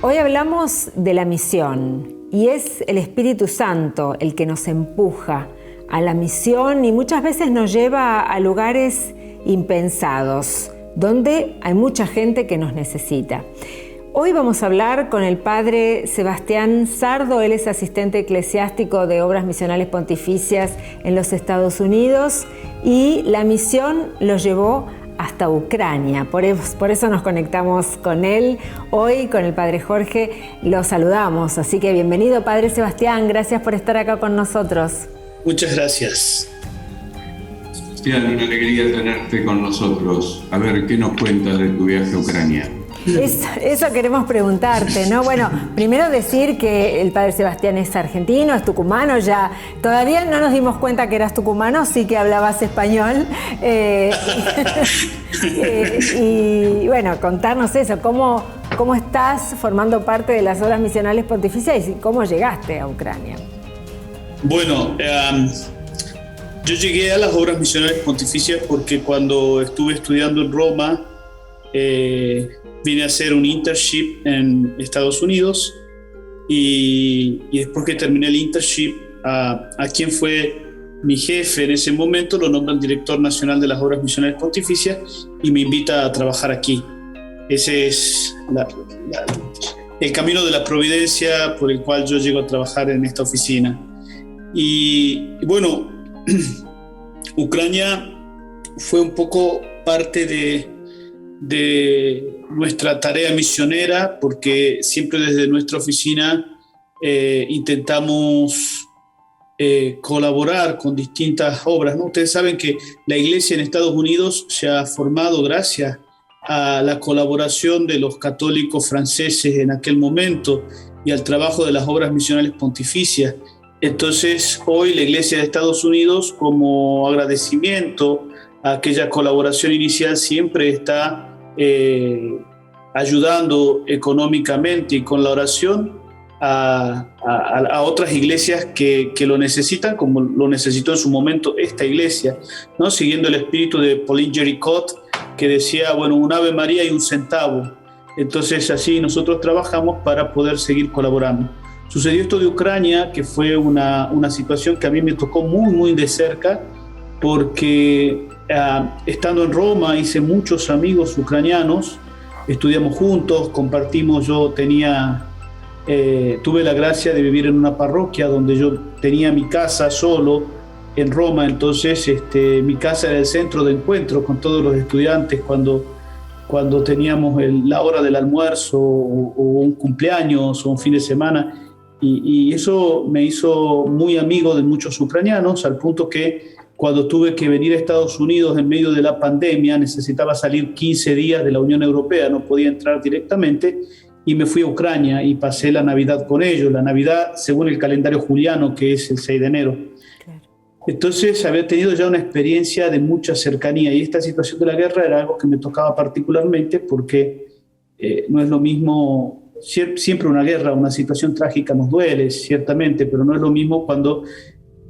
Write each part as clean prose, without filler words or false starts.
Hoy hablamos de la misión y es el Espíritu Santo el que nos empuja a la misión y muchas veces nos lleva a lugares impensados, donde hay mucha gente que nos necesita. Hoy vamos a hablar con el padre Sebastián Sardo. Él es asistente eclesiástico de Obras Misionales Pontificias en los Estados Unidos y la misión lo llevó hasta Ucrania. Por eso nos conectamos con él. Hoy con el padre Jorge lo saludamos. Así que bienvenido, padre Sebastián. Gracias por estar acá con nosotros. Muchas gracias. Sebastián, una alegría tenerte con nosotros. A ver, ¿qué nos cuentas de tu viaje a Ucrania? Eso queremos preguntarte, ¿no? Bueno, primero decir que el padre Sebastián es argentino, es tucumano, ya todavía no nos dimos cuenta que eras tucumano, sí que hablabas español. Y bueno, contarnos eso, cómo estás formando parte de las Obras Misionales Pontificias y cómo llegaste a Ucrania. Bueno, yo llegué a las Obras Misionales Pontificias porque cuando estuve estudiando en Roma, vine a hacer un internship en Estados Unidos y después que terminé el internship, a quien fue mi jefe en ese momento lo nombran director nacional de las Obras Misionales Pontificias y me invita a trabajar aquí. Ese es el camino de la providencia por el cual yo llego a trabajar en esta oficina. Y bueno, Ucrania fue un poco parte de nuestra tarea misionera, porque siempre desde nuestra oficina intentamos colaborar con distintas obras, ¿no? Ustedes saben que la iglesia en Estados Unidos se ha formado gracias a la colaboración de los católicos franceses en aquel momento y al trabajo de las Obras Misionales Pontificias. Entonces, hoy la iglesia de Estados Unidos, como agradecimiento a aquella colaboración inicial, siempre está ayudando económicamente y con la oración a otras iglesias que lo necesitan, como lo necesitó en su momento esta iglesia, ¿no? Siguiendo el espíritu de Pauline Jericot, que decía, bueno, un Ave María y un centavo. Entonces así nosotros trabajamos para poder seguir colaborando. Sucedió esto de Ucrania, que fue una situación que a mí me tocó muy de cerca, porque estando en Roma hice muchos amigos ucranianos, estudiamos juntos, compartimos. Yo tuve la gracia de vivir en una parroquia donde yo tenía mi casa solo en Roma. Entonces mi casa era el centro de encuentro con todos los estudiantes cuando teníamos la hora del almuerzo o un cumpleaños o un fin de semana. Y eso me hizo muy amigo de muchos ucranianos, al punto que cuando tuve que venir a Estados Unidos en medio de la pandemia, necesitaba salir 15 días de la Unión Europea, no podía entrar directamente, y me fui a Ucrania y pasé la Navidad con ellos, la Navidad según el calendario juliano, que es el 6 de enero. Claro. Entonces había tenido ya una experiencia de mucha cercanía, y esta situación de la guerra era algo que me tocaba particularmente porque no es lo mismo. Siempre una guerra, una situación trágica nos duele, ciertamente, pero no es lo mismo cuando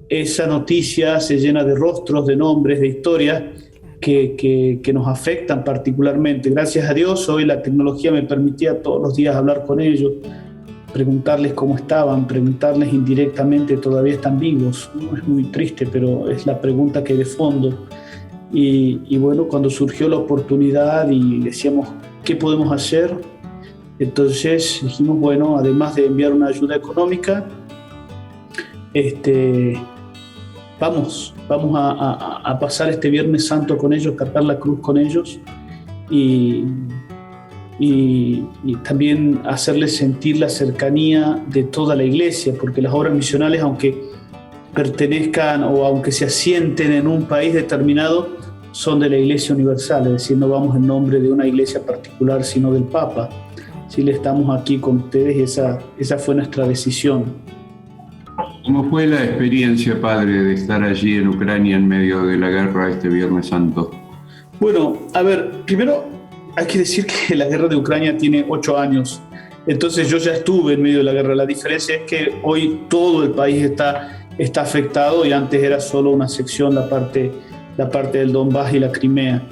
esa noticia se llena de rostros, de nombres, de historias que nos afectan particularmente. Gracias a Dios, hoy la tecnología me permitía todos los días hablar con ellos, preguntarles cómo estaban, preguntarles indirectamente, todavía están vivos, ¿no? Es muy triste, pero es la pregunta que de fondo. Y bueno, cuando surgió la oportunidad y decíamos, ¿qué podemos hacer? Entonces dijimos, bueno, además de enviar una ayuda económica, vamos a pasar este Viernes Santo con ellos, cargar la cruz con ellos y también hacerles sentir la cercanía de toda la iglesia, porque las obras misionales, aunque pertenezcan o aunque se asienten en un país determinado, son de la Iglesia Universal, es decir, no vamos en nombre de una iglesia particular, sino del Papa. Sí, estamos aquí con ustedes y esa fue nuestra decisión. ¿Cómo fue la experiencia, padre, de estar allí en Ucrania en medio de la guerra este Viernes Santo? Bueno, a ver, primero hay que decir que la guerra de Ucrania tiene 8 años. Entonces yo ya estuve en medio de la guerra. La diferencia es que hoy todo el país está afectado y antes era solo una sección, la parte del Donbass y la Crimea.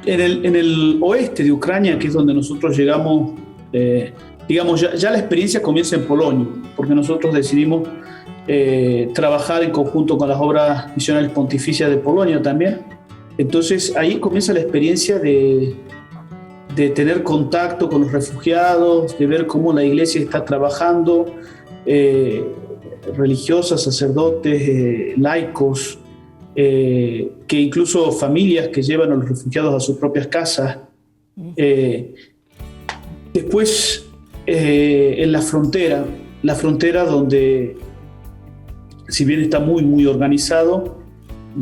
En el oeste de Ucrania, que es donde nosotros llegamos, digamos, ya la experiencia comienza en Polonia, porque nosotros decidimos trabajar en conjunto con las obras misionales pontificias de Polonia también. Entonces ahí comienza la experiencia de tener contacto con los refugiados, de ver cómo la iglesia está trabajando, religiosas, sacerdotes, laicos, que incluso familias que llevan a los refugiados a sus propias casas. Después, en la frontera donde, si bien está muy, muy organizado,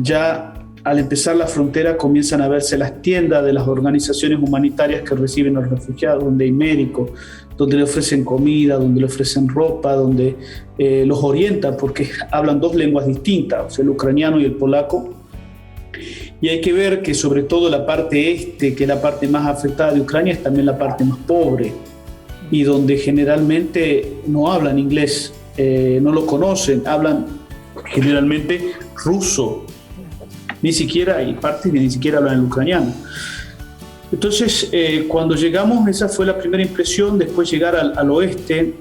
ya al empezar la frontera comienzan a verse las tiendas de las organizaciones humanitarias que reciben a los refugiados, donde hay médicos, donde le ofrecen comida, donde le ofrecen ropa, donde los orientan, porque hablan dos lenguas distintas, o sea, el ucraniano y el polaco. Y hay que ver que sobre todo la parte este, que es la parte más afectada de Ucrania, es también la parte más pobre, y donde generalmente no hablan inglés, no lo conocen, hablan generalmente ruso. Ni siquiera hay partes que ni siquiera hablan el ucraniano. Entonces, cuando llegamos, esa fue la primera impresión. Después llegar al oeste,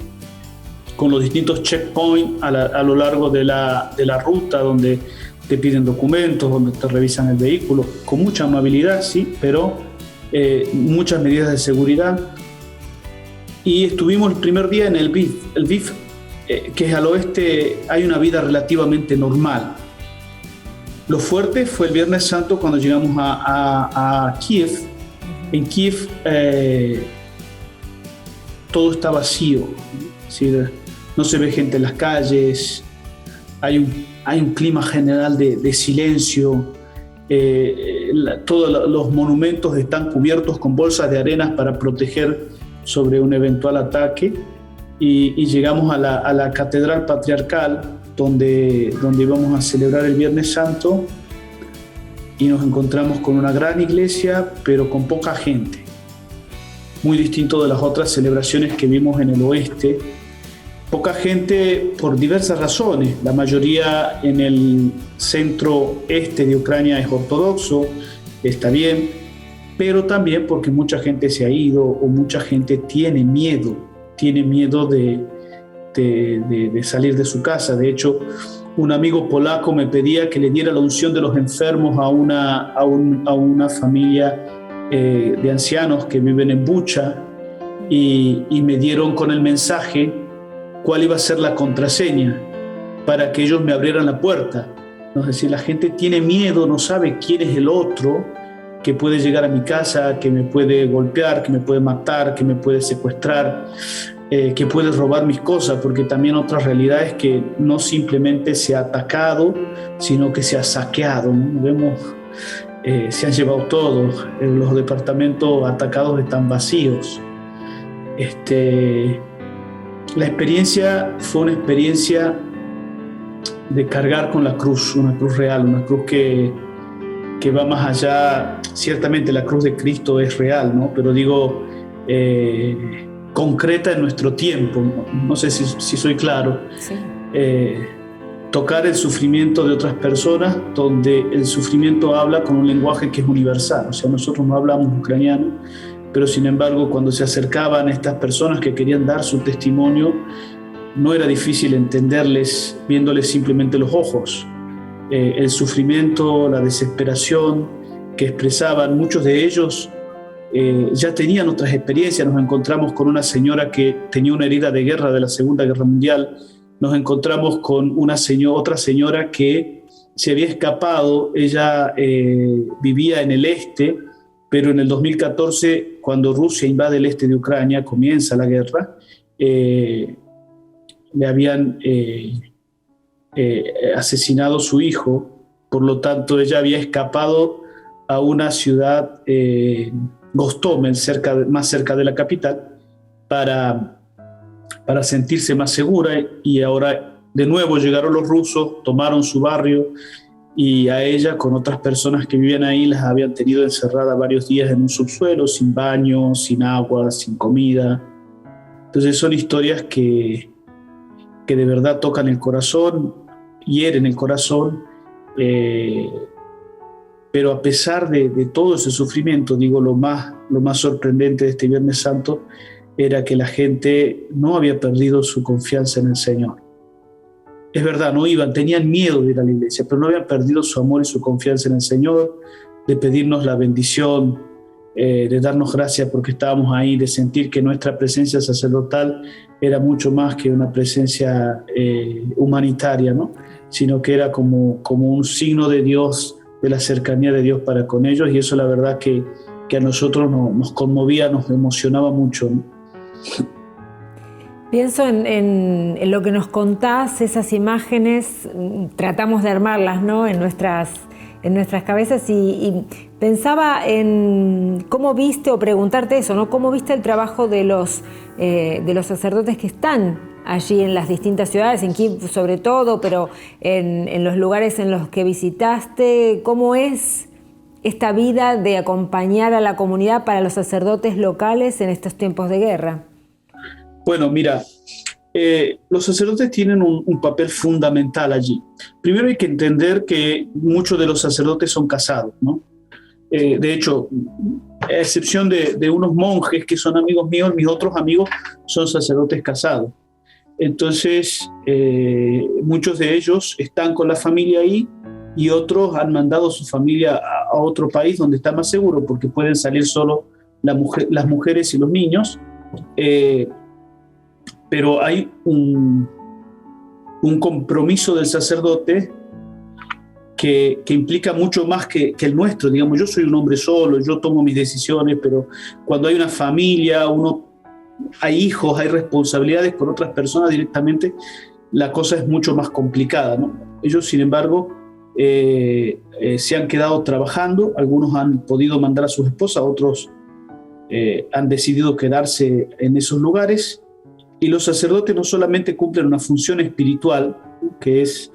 con los distintos checkpoints a lo largo de la ruta, donde te piden documentos, donde te revisan el vehículo, con mucha amabilidad, sí, pero muchas medidas de seguridad. Y estuvimos el primer día en el Lviv. El Lviv, que es al oeste, hay una vida relativamente normal. Lo fuerte fue el Viernes Santo cuando llegamos a Kiev. En Kiev todo está vacío, ¿sí? No se ve gente en las calles, hay un clima general de silencio, todos los monumentos están cubiertos con bolsas de arenas para proteger sobre un eventual ataque, y llegamos a la Catedral Patriarcal, donde íbamos a celebrar el Viernes Santo, y nos encontramos con una gran iglesia, pero con poca gente. Muy distinto de las otras celebraciones que vimos en el oeste. Poca gente por diversas razones. La mayoría en el centro este de Ucrania es ortodoxo, está bien, pero también porque mucha gente se ha ido o mucha gente tiene miedo de salir de su casa. De hecho, un amigo polaco me pedía que le diera la unción de los enfermos a una familia de ancianos que viven en Bucha, y me dieron con el mensaje cuál iba a ser la contraseña para que ellos me abrieran la puerta. Es decir, la gente tiene miedo, no sabe quién es el otro que puede llegar a mi casa, que me puede golpear, que me puede matar, que me puede secuestrar, que puede robar mis cosas, porque también otra realidad es que no simplemente se ha atacado, sino que se ha saqueado, ¿no? Vemos, se han llevado todo, los departamentos atacados están vacíos. La experiencia fue una experiencia de cargar con la cruz, una cruz real, una cruz que va más allá. Ciertamente la cruz de Cristo es real, ¿no? Pero digo, concreta en nuestro tiempo. No sé si soy claro. Sí. Tocar el sufrimiento de otras personas, donde el sufrimiento habla con un lenguaje que es universal. O sea, nosotros no hablamos ucraniano, pero sin embargo, cuando se acercaban estas personas que querían dar su testimonio, no era difícil entenderles viéndoles simplemente los ojos. El sufrimiento, la desesperación que expresaban, muchos de ellos ya tenían otras experiencias. Nos encontramos con una señora que tenía una herida de guerra de la Segunda Guerra Mundial. Nos encontramos con otra señora que se había escapado. Ella vivía en el este, pero en el 2014, cuando Rusia invade el este de Ucrania, comienza la guerra, le habían asesinado a su hijo. Por lo tanto, ella había escapado a una ciudad, Gostomel, más cerca de la capital, para sentirse más segura, y ahora de nuevo llegaron los rusos, tomaron su barrio, y a ella con otras personas que vivían ahí las habían tenido encerradas varios días en un subsuelo, sin baño, sin agua, sin comida. Entonces son historias que de verdad tocan el corazón, hieren el corazón, pero a pesar de todo ese sufrimiento, digo, lo más sorprendente de este Viernes Santo era que la gente no había perdido su confianza en el Señor. Es verdad, no iban, tenían miedo de ir a la iglesia, pero no habían perdido su amor y su confianza en el Señor, de pedirnos la bendición, de darnos gracias porque estábamos ahí, de sentir que nuestra presencia sacerdotal era mucho más que una presencia humanitaria, ¿no? Sino que era como un signo de Dios, de la cercanía de Dios para con ellos, y eso la verdad que a nosotros nos conmovía, nos emocionaba mucho, ¿no? Pienso en lo que nos contás, esas imágenes, tratamos de armarlas, ¿no?, en nuestras cabezas, y pensaba en cómo viste, o preguntarte eso, ¿no?, cómo viste el trabajo de los sacerdotes que están allí en las distintas ciudades, en Kiev sobre todo, pero en los lugares en los que visitaste. ¿Cómo es esta vida de acompañar a la comunidad para los sacerdotes locales en estos tiempos de guerra? Bueno, mira, los sacerdotes tienen un papel fundamental allí. Primero hay que entender que muchos de los sacerdotes son casados, ¿no? De hecho, a excepción de unos monjes que son amigos míos, mis otros amigos son sacerdotes casados. Entonces, muchos de ellos están con la familia ahí, y otros han mandado su familia a otro país donde está más seguro, porque pueden salir solo las mujeres y los niños. Pero hay un compromiso del sacerdote que implica mucho más que el nuestro. Digamos, yo soy un hombre solo, yo tomo mis decisiones, pero cuando hay una familia, hay hijos, hay responsabilidades con otras personas directamente, la cosa es mucho más complicada, ¿no? Ellos, sin embargo, se han quedado trabajando, algunos han podido mandar a sus esposas, otros han decidido quedarse en esos lugares. Y los sacerdotes no solamente cumplen una función espiritual, que es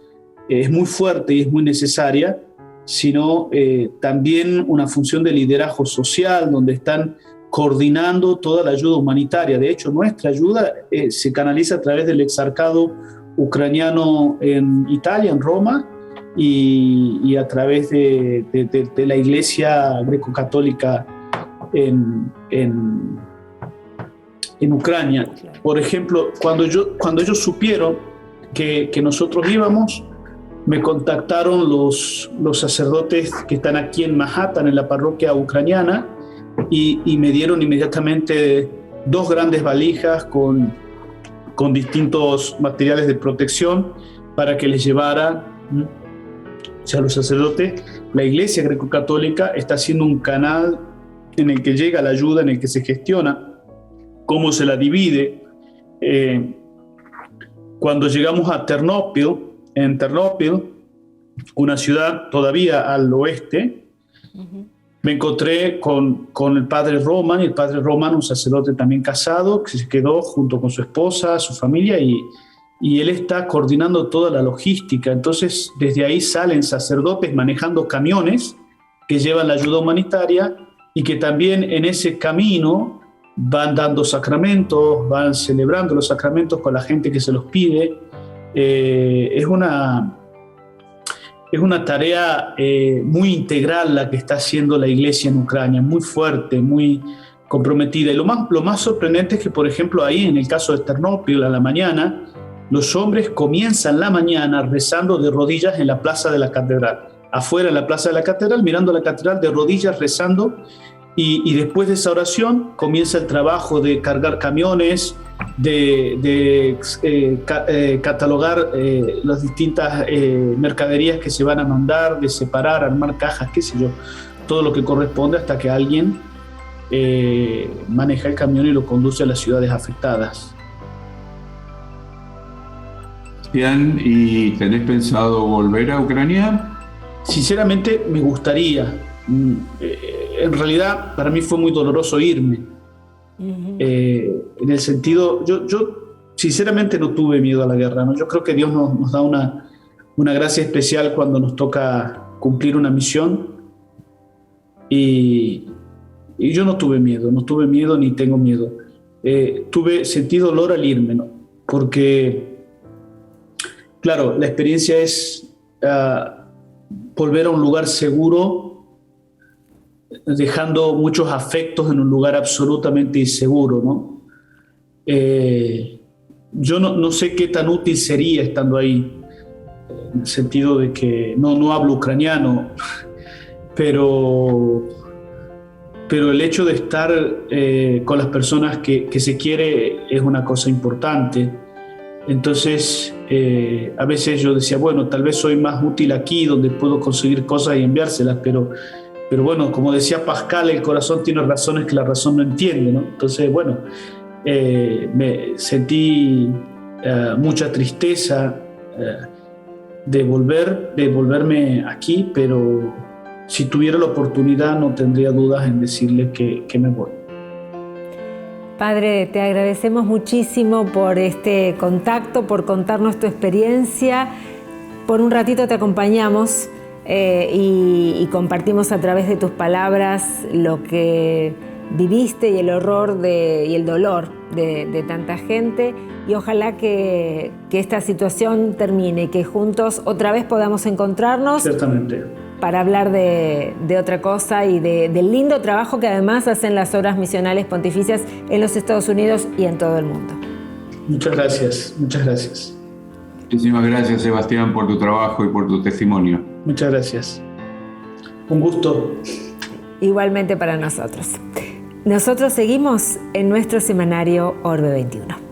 muy fuerte y es muy necesaria, sino también una función de liderazgo social, donde están coordinando toda la ayuda humanitaria. De hecho, nuestra ayuda se canaliza a través del exarcado ucraniano en Italia, en Roma, y a través de la Iglesia greco-católica en Ucrania. Por ejemplo, cuando ellos supieron que nosotros íbamos, me contactaron los sacerdotes que están aquí en Manhattan, en la parroquia ucraniana, y me dieron inmediatamente 2 grandes valijas con distintos materiales de protección para que les llevara. O sea, los sacerdotes, la Iglesia greco-católica está haciendo un canal en el que llega la ayuda, en el que se gestiona, cómo se la divide. Cuando llegamos a Ternópil, una ciudad todavía al oeste, me encontré con el padre Roman, y el padre Roman, un sacerdote también casado, que se quedó junto con su esposa, su familia, y él está coordinando toda la logística. Entonces, desde ahí salen sacerdotes manejando camiones que llevan la ayuda humanitaria, y que también en ese camino van dando sacramentos, van celebrando los sacramentos con la gente que se los pide. Es una tarea muy integral la que está haciendo la Iglesia en Ucrania, muy fuerte, muy comprometida. Y lo más sorprendente es que, por ejemplo, ahí en el caso de Ternópil, a la mañana, los hombres comienzan la mañana rezando de rodillas en la plaza de la catedral, afuera en la plaza de la catedral, mirando la catedral, de rodillas rezando. Y después de esa oración comienza el trabajo de cargar camiones, de catalogar las distintas mercaderías que se van a mandar, de separar, armar cajas, qué sé yo, todo lo que corresponde, hasta que alguien maneja el camión y lo conduce a las ciudades afectadas. ¿Y tenés pensado volver a Ucrania? Sinceramente me gustaría. En realidad para mí fue muy doloroso irme. En el sentido, yo sinceramente no tuve miedo a la guerra, ¿no? Yo creo que Dios nos da una gracia especial cuando nos toca cumplir una misión, y yo no tuve miedo ni tengo miedo. Sentí dolor al irme, ¿no? Porque claro, la experiencia es volver a un lugar seguro dejando muchos afectos en un lugar absolutamente inseguro, ¿no? Yo no sé qué tan útil sería estando ahí, en el sentido de que no hablo ucraniano, pero el hecho de estar con las personas que se quiere es una cosa importante. Entonces, a veces yo decía, bueno, tal vez soy más útil aquí, donde puedo conseguir cosas y enviárselas, pero bueno, como decía Pascal, el corazón tiene razones que la razón no entiende, ¿no? Entonces, bueno, me sentí mucha tristeza de volverme aquí, pero si tuviera la oportunidad no tendría dudas en decirle que me voy. Padre, te agradecemos muchísimo por este contacto, por contarnos tu experiencia. Por un ratito te acompañamos y compartimos a través de tus palabras lo que viviste y el horror y el dolor de tanta gente. Y ojalá que esta situación termine y que juntos otra vez podamos encontrarnos. Ciertamente. Para hablar de otra cosa y del lindo trabajo que además hacen las obras misionales pontificias en los Estados Unidos y en todo el mundo. Muchas gracias, muchas gracias. Muchísimas gracias, Sebastián, por tu trabajo y por tu testimonio. Muchas gracias. Un gusto. Igualmente para nosotros. Nosotros seguimos en nuestro semanario Orbe 21.